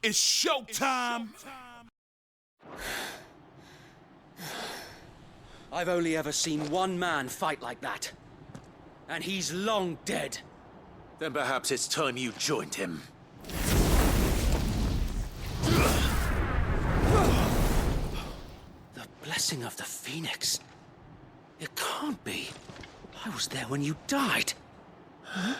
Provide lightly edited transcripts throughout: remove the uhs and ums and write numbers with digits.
It's showtime! I've only ever seen one man fight like that. And he's long dead. Then perhaps it's time you joined him. The blessing of the Phoenix. It can't be. I was there when you died. Huh?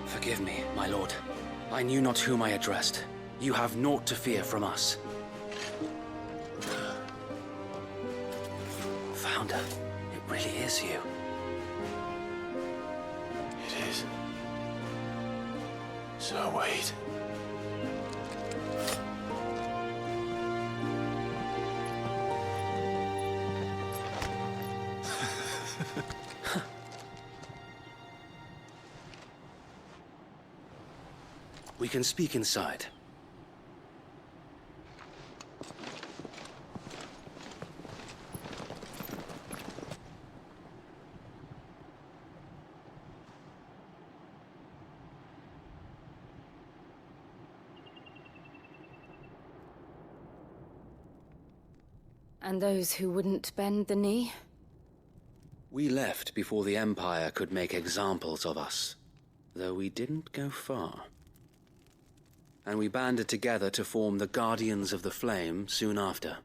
Forgive me, my lord. I knew not whom I addressed. You have naught to fear from us. Founder, it really is you. It is. So wait. We can speak inside. And those who wouldn't bend the knee? We left before the Empire could make examples of us, though we didn't go far. And we banded together to form the Guardians of the Flame soon after.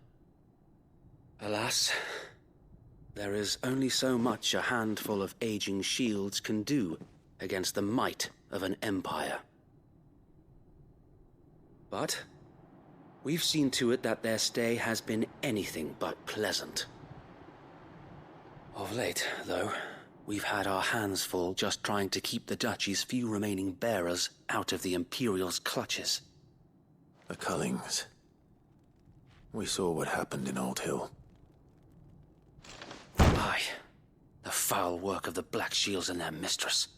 Alas, there is only so much a handful of aging shields can do against the might of an empire. But we've seen to it that their stay has been anything but pleasant. Of late, though, we've had our hands full just trying to keep the Duchy's few remaining bearers out of the Imperial's clutches. The Cullings. We saw what happened in Old Hill. Aye. The foul work of the Black Shields and their mistress.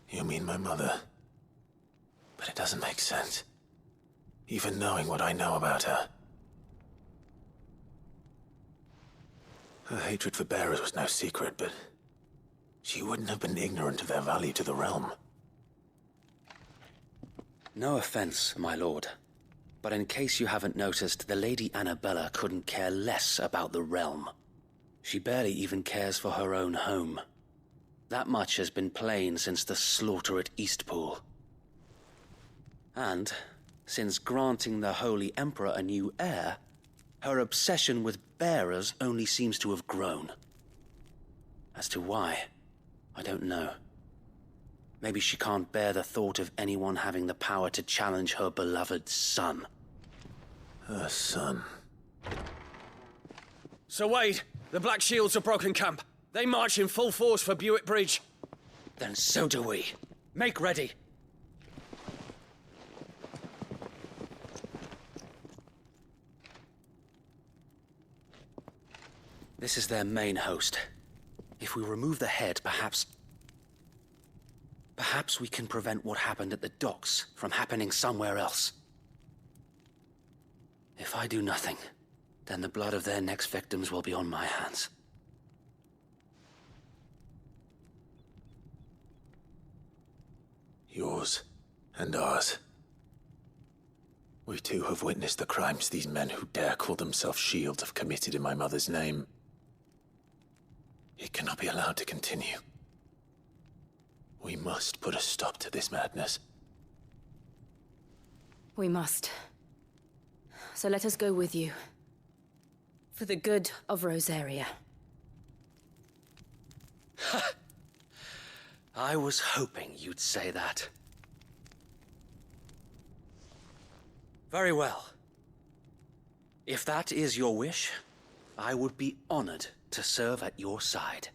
You mean my mother? But it doesn't make sense. Even knowing what I know about her. Her hatred for bearers was no secret, but she wouldn't have been ignorant of their value to the realm. No offense, my lord, but in case you haven't noticed, the Lady Annabella couldn't care less about the realm. She barely even cares for her own home. That much has been plain since the slaughter at Eastpool. And, since granting the Holy Emperor a new heir, her obsession with bearers only seems to have grown. As to why, I don't know. Maybe she can't bear the thought of anyone having the power to challenge her beloved son. Her son. Sir Wade, the Black Shields have broken camp. They march in full force for Buick Bridge. Then so do we. Make ready. This is their main host. If we remove the head, perhaps we can prevent what happened at the docks from happening somewhere else. If I do nothing, then the blood of their next victims will be on my hands. Yours and ours. We too have witnessed the crimes these men who dare call themselves shields have committed in my mother's name. It cannot be allowed to continue. We must put a stop to this madness. We must. So let us go with you. For the good of Rosaria. I was hoping you'd say that. Very well. If that is your wish, I would be honored to serve at your side.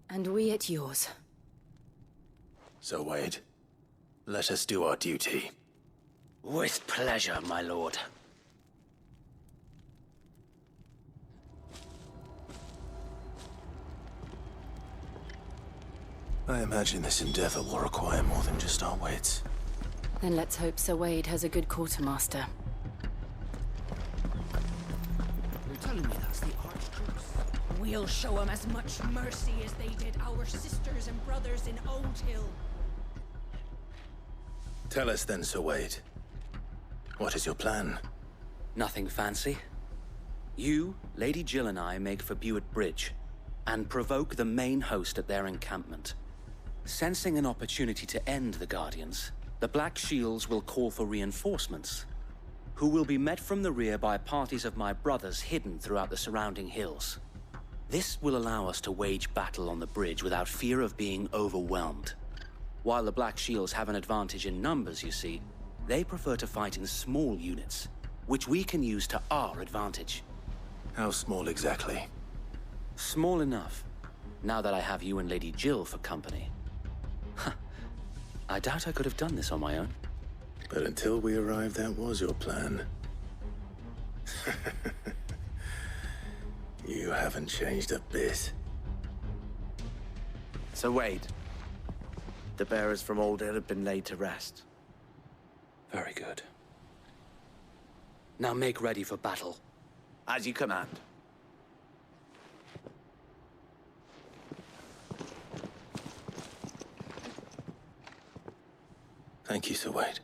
And we at yours. So, Wade, let us do our duty. With pleasure, my lord. I imagine this endeavor will require more than just our wits. Then let's hope Sir Wade has a good quartermaster. You're telling me that's the Archduke's? We'll show them as much mercy as they did our sisters and brothers in Old Hill. Tell us then, Sir Wade. What is your plan? Nothing fancy. You, Lady Jill and I make for Buett Bridge, and provoke the main host at their encampment. Sensing an opportunity to end the Guardians, the Black Shields will call for reinforcements, who will be met from the rear by parties of my brothers hidden throughout the surrounding hills. This will allow us to wage battle on the bridge without fear of being overwhelmed. While the Black Shields have an advantage in numbers, you see, they prefer to fight in small units, which we can use to our advantage. How small exactly? Small enough, now that I have you and Lady Jill for company. I doubt I could have done this on my own. But until we arrived, that was your plan. You haven't changed a bit. So Wade, the bearers from Old Hill have been laid to rest. Very good. Now make ready for battle. As you command. Thank you, Sir Wade.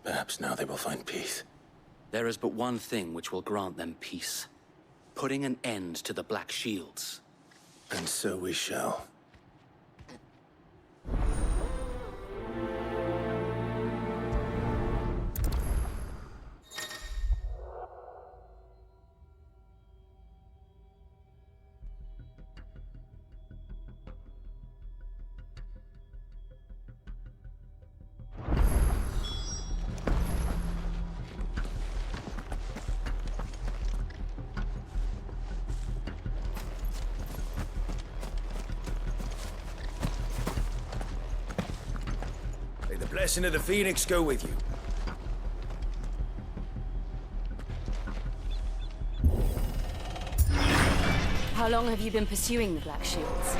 Perhaps now they will find peace. There is but one thing which will grant them peace. Putting an end to the Black Shields. And so we shall. May the blessing of the Phoenix go with you. How long have you been pursuing the Black Shields?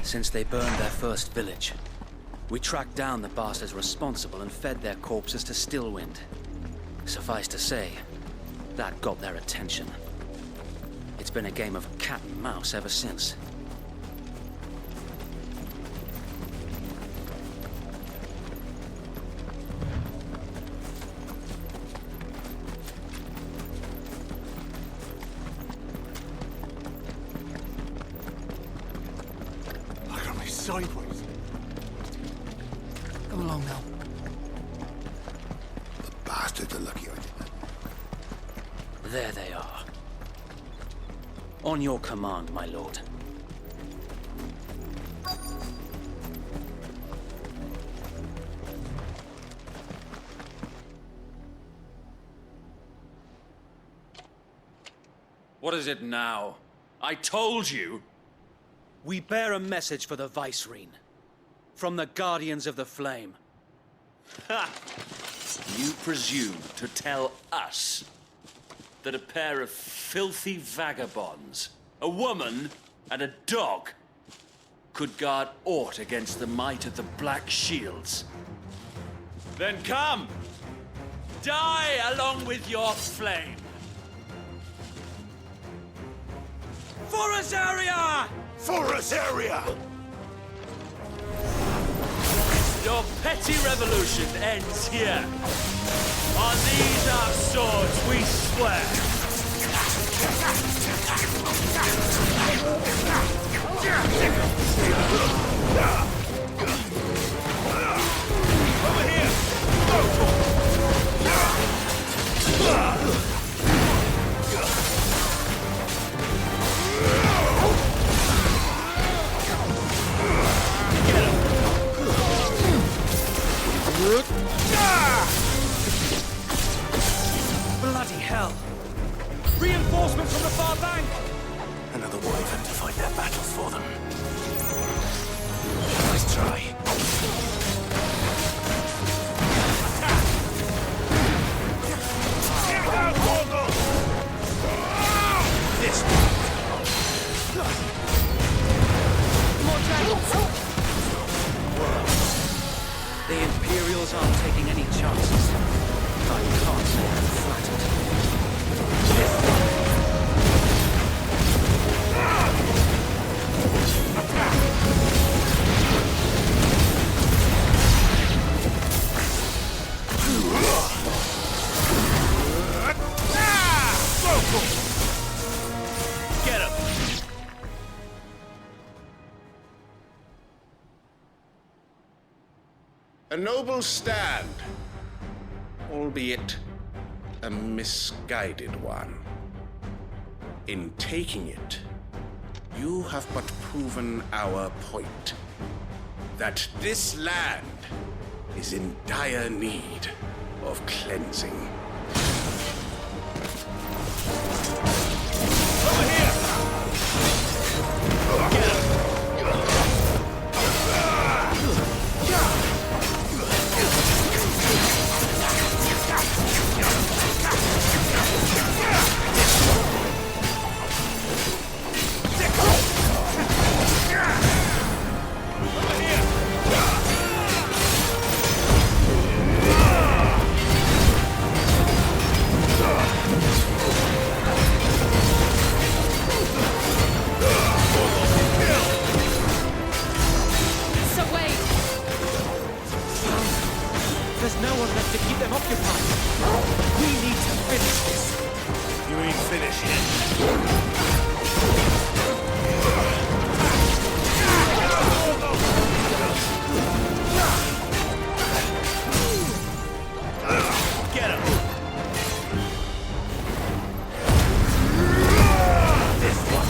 Since they burned their first village. We tracked down the bastards responsible and fed their corpses to Stillwind. Suffice to say, that got their attention. It's been a game of cat and mouse ever since. Look at me sideways. Come along now. The bastards are lucky I did that. There they are. On your command, my lord. What is it now? I told you! We bear a message for the Vicereine. From the Guardians of the Flame. Ha! You presume to tell us that a pair of filthy vagabonds, a woman and a dog, could guard aught against the might of the Black Shields? Then come! Die along with your flame! For Azaria! For Azaria! Your petty revolution ends here. On these our swords we swear. Over here! Bloody hell! Reinforcements from the far bank! Another wyvern to fight their battles for them. Nice try. This The Imperial Royals aren't taking any chances. I can't say I'm flattered. Get him! A noble stand, albeit a misguided one. In taking it, you have but proven our point. That this land is in dire need of cleansing. Over here! Get him! There's no one left to keep them occupied. We need to finish this. You ain't finished yet. Get him! This one.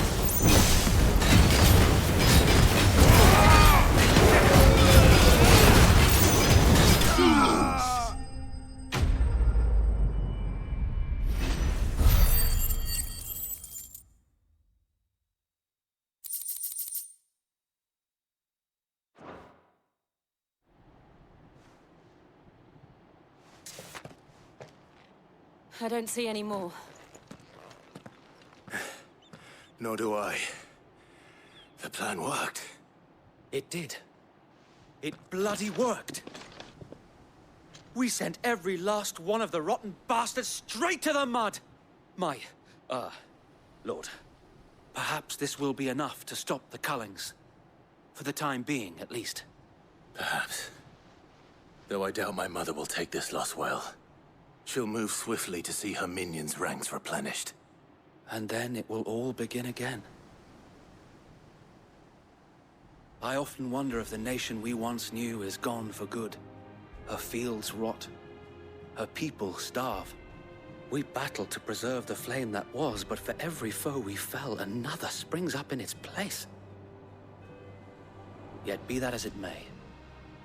I don't see any more. Nor do I. The plan worked. It did. It bloody worked. We sent every last one of the rotten bastards straight to the mud! Lord, perhaps this will be enough to stop the Cullings. For the time being, at least. Perhaps. Though I doubt my mother will take this loss well. She'll move swiftly to see her minions' ranks replenished. And then it will all begin again. I often wonder if the nation we once knew is gone for good. Her fields rot. Her people starve. We battled to preserve the flame that was, but for every foe we fell, another springs up in its place. Yet be that as it may,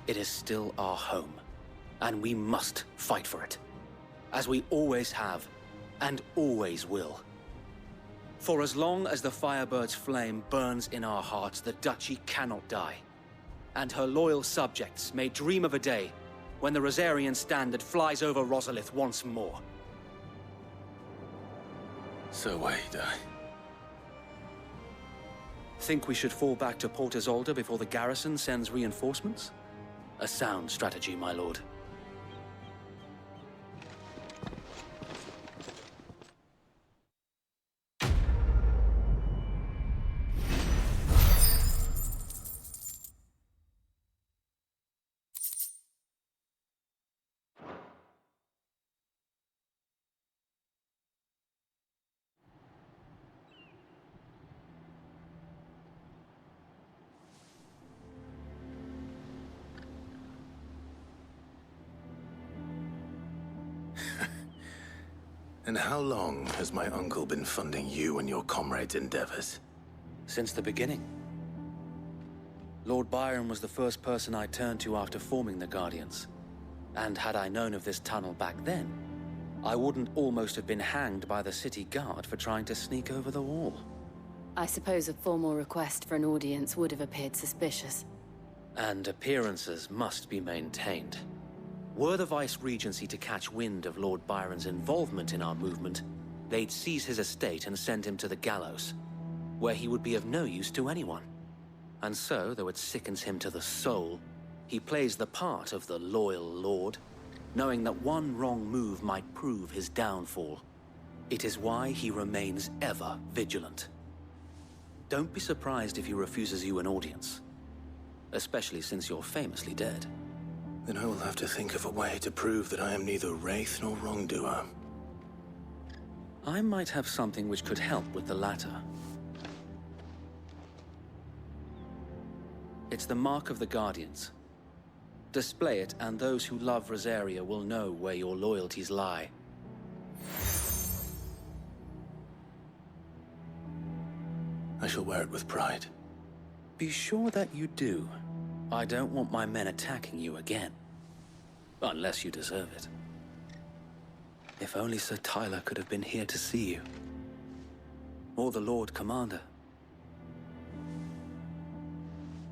it is still our home, and we must fight for it. As we always have, and always will. For as long as the Firebird's flame burns in our hearts, the Duchy cannot die. And her loyal subjects may dream of a day when the Rosarian standard flies over Rosalith once more. So wait, Think we should fall back to Port Isolde before the garrison sends reinforcements? A sound strategy, my lord. And how long has my uncle been funding you and your comrades' endeavors? Since the beginning. Lord Byron was the first person I turned to after forming the Guardians. And had I known of this tunnel back then, I wouldn't almost have been hanged by the city guard for trying to sneak over the wall. I suppose a formal request for an audience would have appeared suspicious. And appearances must be maintained. Were the Vice-Regency to catch wind of Lord Byron's involvement in our movement, they'd seize his estate and send him to the gallows, where he would be of no use to anyone. And so, though it sickens him to the soul, He plays the part of the loyal lord, knowing that one wrong move might prove his downfall. It is why he remains ever vigilant. Don't be surprised if he refuses you an audience, especially since you're famously dead. Then I will have to think of a way to prove that I am neither wraith nor wrongdoer. I might have something which could help with the latter. It's the mark of the Guardians. Display it, and those who love Rosaria will know where your loyalties lie. I shall wear it with pride. Be sure that you do. I don't want my men attacking you again. Unless you deserve it. If only Sir Tyler could have been here to see you. Or the Lord Commander.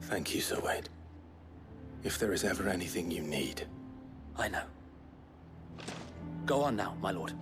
Thank you, Sir Wade. If there is ever anything you need. I know. Go on now, my lord.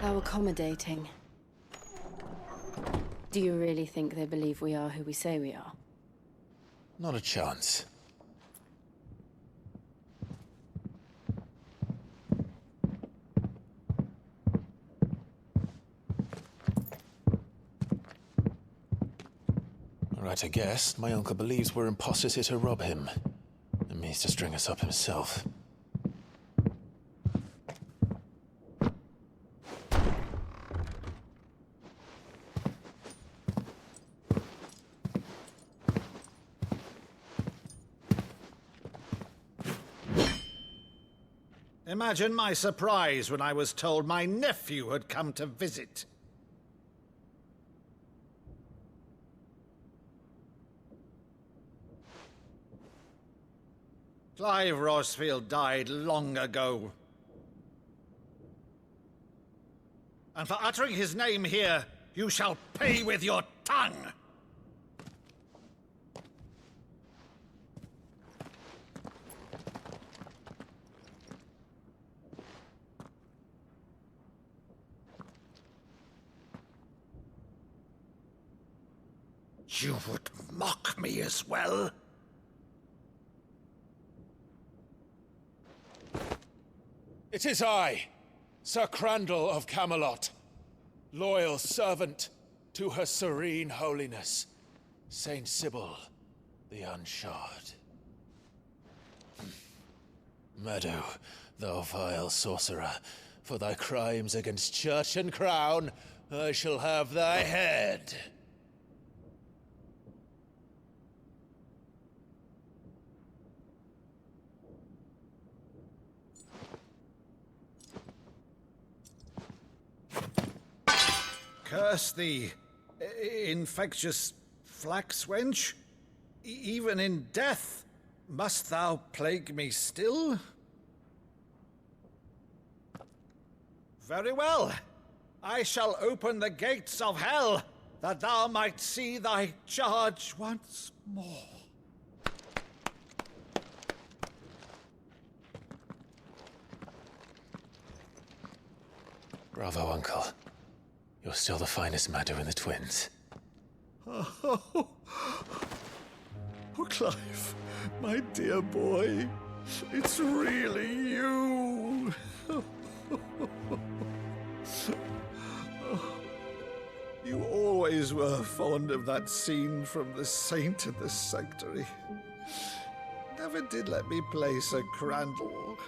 How accommodating. Do you really think they believe we are who we say we are? Not a chance. Right, I guess. My uncle believes we're imposters here to rob him. And means to string us up himself. Imagine my surprise when I was told my nephew had come to visit. Clive Rosfield died long ago. And for uttering his name here, you shall pay with your tongue! You would mock me as well? It is I, Sir Crandall of Camelot, loyal servant to Her Serene Holiness, Saint Sybil the Unshod. Meadow, thou vile sorcerer, for thy crimes against church and crown, I shall have thy head. Curse thee, infectious flax wench. Even in death, must thou plague me still? Very well. I shall open the gates of hell, that thou might see thy charge once more. Bravo, Uncle. You're still the finest Maddo in the twins. Oh, Clive, my dear boy, it's really you. You always were fond of that scene from The Saint in the Sanctuary. Never did let me play Sir Crandall.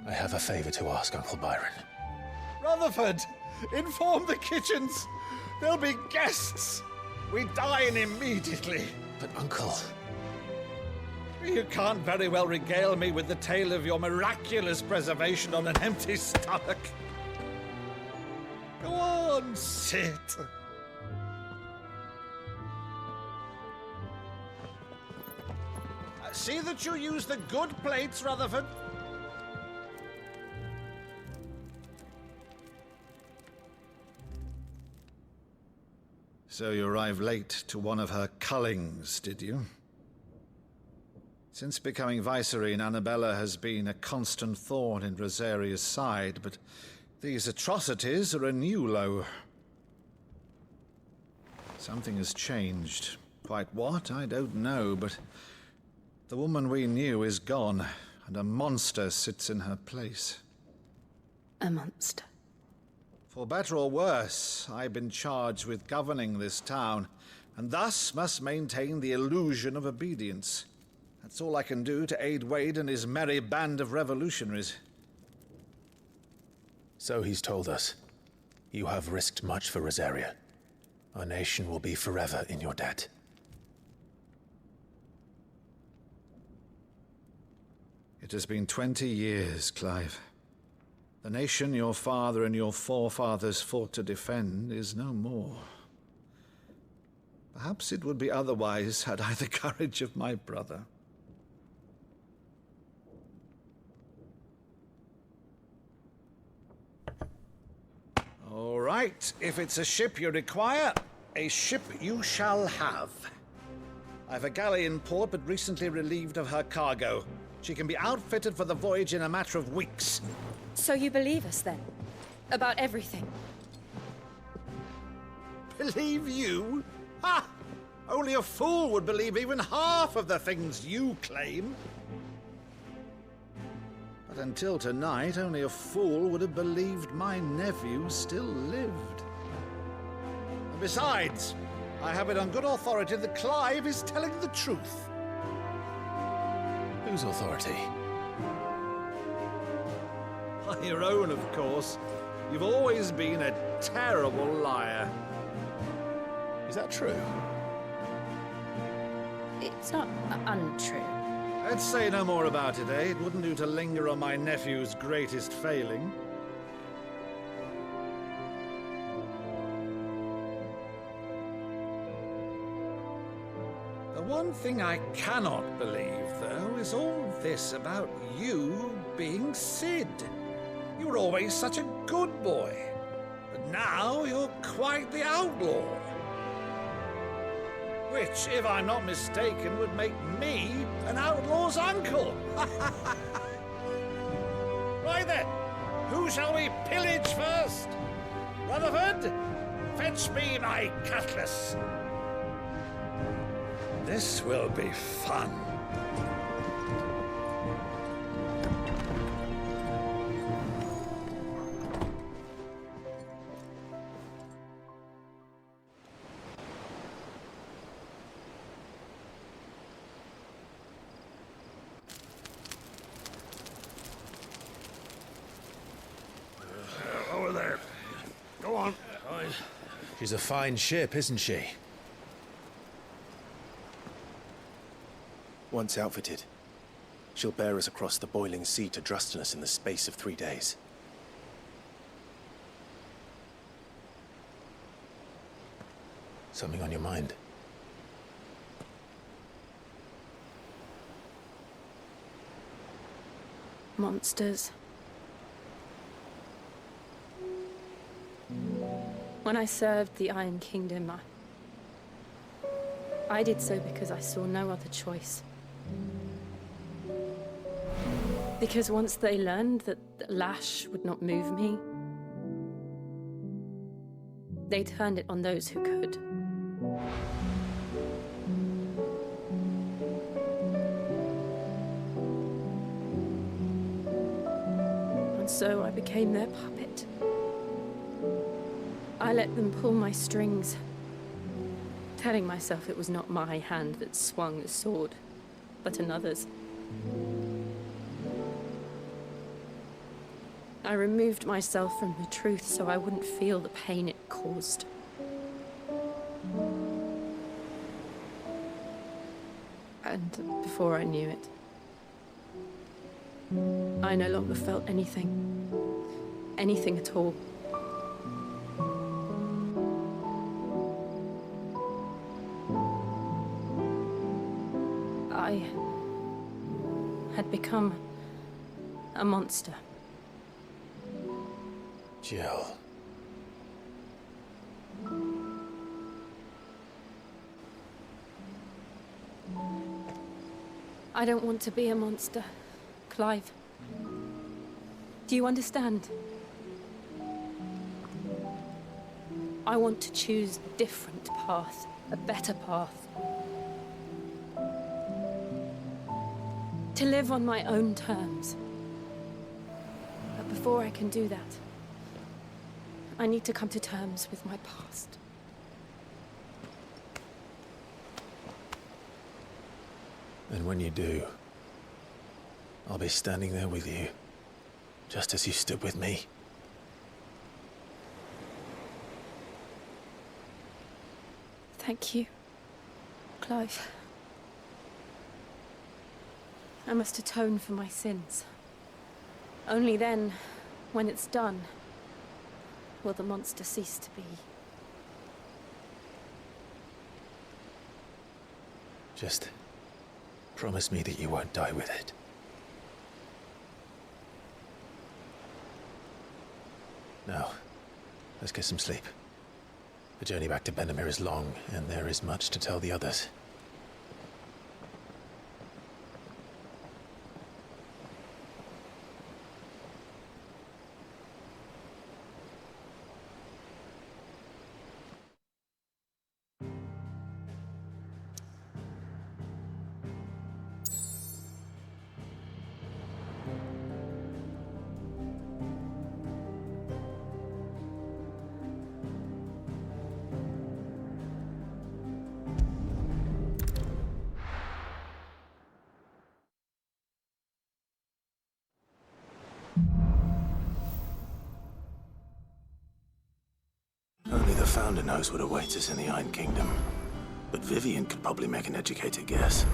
I have a favor to ask, Uncle Byron. Rutherford, inform the kitchens. There'll be guests. We dine immediately. But, Uncle... You can't very well regale me with the tale of your miraculous preservation on an empty stomach. Go on, sit. See that you use the good plates, Rutherford. So you arrived late to one of her cullings, did you? Since becoming Vicereine, Annabella has been a constant thorn in Rosaria's side, but these atrocities are a new low. Something has changed. Quite what, I don't know, but the woman we knew is gone, and a monster sits in her place. A monster. For better or worse, I've been charged with governing this town, and thus must maintain the illusion of obedience. That's all I can do to aid Wade and his merry band of revolutionaries. So he's told us. You have risked much for Rosaria. Our nation will be forever in your debt. It has been 20 years, Clive. The nation your father and your forefathers fought to defend is no more. Perhaps it would be otherwise had I the courage of my brother. All right, if it's a ship you require, a ship you shall have. I've a galley in port, but recently relieved of her cargo. She can be outfitted for the voyage in a matter of weeks. So you believe us, then? About everything? Believe you? Ha! Only a fool would believe even half of the things you claim. But until tonight, only a fool would have believed my nephew still lived. And besides, I have it on good authority that Clive is telling the truth. Whose authority? Your own, of course. You've always been a terrible liar. Is that true? It's not untrue. Let's say no more about it, eh? It wouldn't do to linger on my nephew's greatest failing. The one thing I cannot believe, though, is all this about you being Sid. You were always such a good boy, but now you're quite the outlaw. Which, if I'm not mistaken, would make me an outlaw's uncle. Right then, who shall we pillage first? Rutherford, fetch me my cutlass. This will be fun. Over there. Go on. She's a fine ship, isn't she? Once outfitted, she'll bear us across the boiling sea to Drustinus in the space of 3 days. Something on your mind? Monsters. When I served the Iron Kingdom, I did so because I saw no other choice. Because once they learned that the lash would not move me, they turned it on those who could. And so I became their puppet. I let them pull my strings, telling myself it was not my hand that swung the sword, but another's. I removed myself from the truth so I wouldn't feel the pain it caused. And before I knew it, I no longer felt anything. Anything at all. had become a monster. Jill. I don't want to be a monster, Clive. Do you understand? I want to choose a different path, a better path. To live on my own terms. But before I can do that, I need to come to terms with my past. And when you do, I'll be standing there with you, just as you stood with me. Thank you, Clive. I must atone for my sins. Only then, when it's done, will the monster cease to be. Just promise me that you won't die with it. Now, let's get some sleep. The journey back to Benamir is long, and there is much to tell the others. Only the Founder knows what awaits us in the Iron Kingdom. But Vivian could probably make an educated guess.